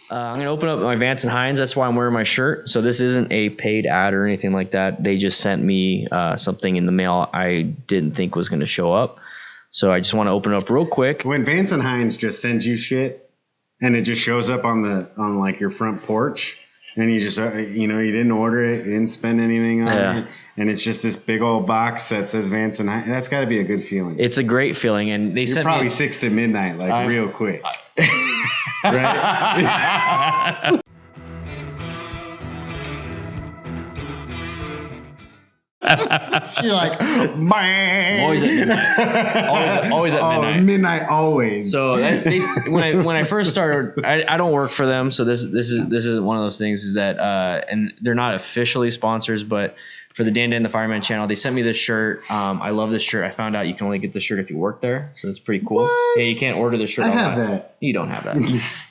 I'm going to open up my Vance Hines. That's why I'm wearing my shirt. So this isn't a paid ad or anything like that. They just sent me something in the mail I didn't think was going to show up. So I just want to open it up real quick. When Vance Hines just sends you shit and it just shows up on like your front porch and you just, you didn't order it, you didn't spend anything on it. And it's just this big old box that says Vance Hines. That's got to be a good feeling. It's a great feeling. And they sent probably me 6 to midnight, like real quick. Right? You're like, bang. Always at midnight. Always at midnight. Midnight always. So when I first started, I don't work for them, so this isn't one of those things. Is that and they're not officially sponsors, but for the DanDanTheFireman channel, they sent me this shirt. I love this shirt. I found out you can only get this shirt if you work there, so it's pretty cool. What? Yeah, you can't order the shirt. I have that. You don't have that.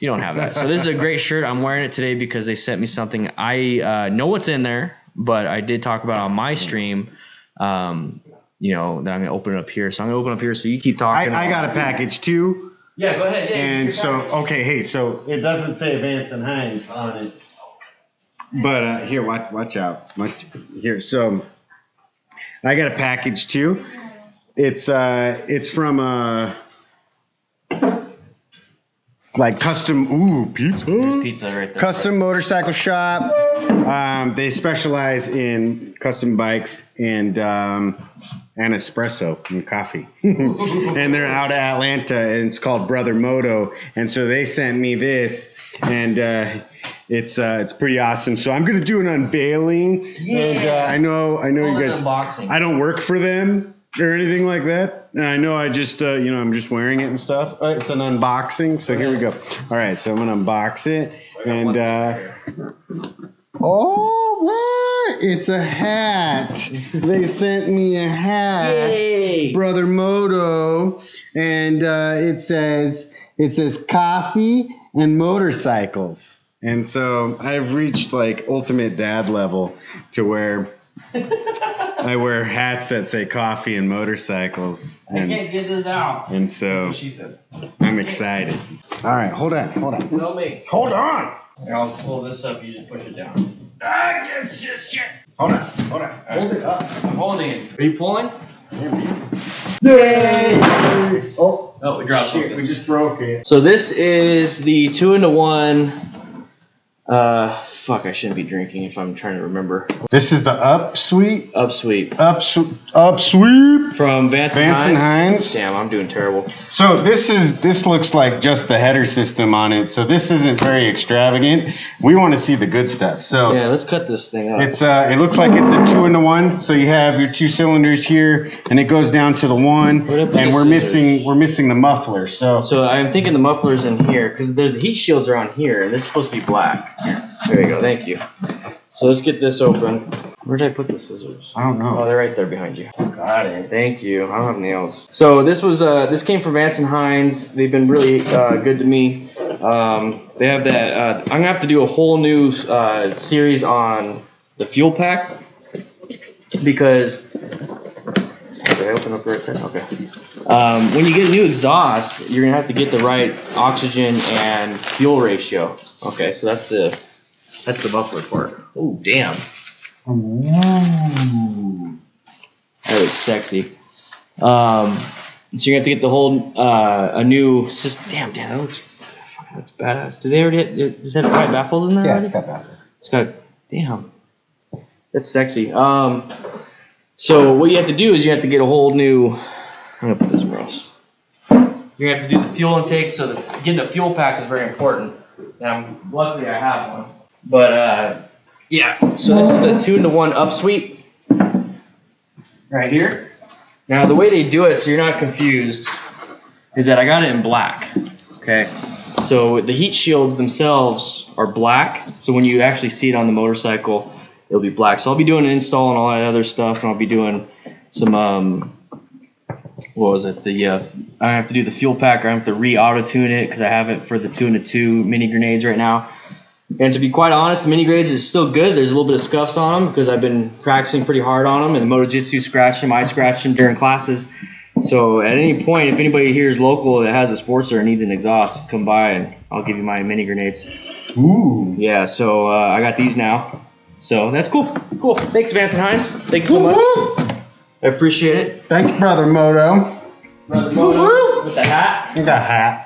You don't have that. So this is a great shirt. I'm wearing it today because they sent me something. I know what's in there, but I did talk about it on my stream. That I'm gonna open it up here. So I'm gonna open up here. So you keep talking. I got a package too. Yeah, go ahead. Yeah, and so so it doesn't say Vance and Hines on it. But here, watch out. Here, so I got a package too. It's from like custom pizza. There's pizza right there. Custom motorcycle shop. They specialize in custom bikes and espresso and coffee. And they're out of Atlanta, and it's called Brother Moto. And so they sent me this, and it's pretty awesome. So I'm gonna do an unveiling. Yeah. And I know you guys. Unboxing. I don't work for them or anything like that. And I know I just I'm just wearing it and stuff. It's an unboxing. So here we go. All right, so I'm gonna unbox it, and oh, what? It's a hat. They sent me a hat. Yay. Brother Moto, and it says coffee and motorcycles. And so I've reached like ultimate dad level to where I wear hats that say coffee and motorcycles. I can't get this out. And so That's what she said. I'm excited. All right, hold on. Tell me. Hold on. Here, I'll pull this up. You just push it down. It's just shit. Hold on. Hold it up. I'm holding it. Are you pulling? Yay! Oh, we dropped shit. something. We just broke it. So this is the 2-in-1. I shouldn't be drinking if I'm trying to remember. This is the Upsweep. Upsweep From Vance Hines. Damn, I'm doing terrible. So this looks like just the header system on it. So this isn't very extravagant. We want to see the good stuff. So yeah, let's cut this thing up. it's it looks like it's a 2-in-1. So you have your 2 cylinders here, and it goes down to the 1. And we're missing the muffler. So I'm thinking the muffler's in here because the heat shields are on here, and this is supposed to be black. There you go. Thank you. So let's get this open. Where did I put the scissors? I don't know. Oh, they're right there behind you. Got it. Thank you. I don't have nails. So this came from Vance and Hines. They've been really good to me. They have that. I'm gonna have to do a whole new series on the fuel pack because. Did I open up the right side? Okay. When you get a new exhaust, you're gonna have to get the right oxygen and fuel ratio. Okay, so that's the muffler part. Oh, damn. Ooh. That was sexy. So you're gonna have to get the whole a new system. Damn, that looks badass. Do they already? Does that have white baffles in there? Yeah, already? it's got baffles. It's got. Damn. That's sexy. So what you have to do is you have to get a whole new. I'm gonna put this somewhere else. You're gonna have to do the fuel intake. So getting a fuel pack is very important. And luckily I have one. But yeah, so this is the 2-in-1 Upsweep right here. Now the way they do it, so you're not confused, is that I got it in black. Okay, so the heat shields themselves are black. So when you actually see it on the motorcycle, it'll be black. So I'll be doing an install and all that other stuff, and I'll be doing some what was it? I have to do the fuel pack, or I have to re-auto tune it because I have it for the 2-in-2 mini grenades right now. And to be quite honest, the mini grenades are still good. There's a little bit of scuffs on them because I've been practicing pretty hard on them, and the Moto Jitsu scratched them. I scratched them during classes, So at any point, if anybody here is local that has a Sportster and needs an exhaust, come by and I'll give you my mini grenades. Ooh. Yeah, so I got these now. So that's cool. Cool. Thanks, Vance Hines. Thank you so much. I appreciate it. Thanks, Brother Moto. Brother Moto with the hat. You got a hat.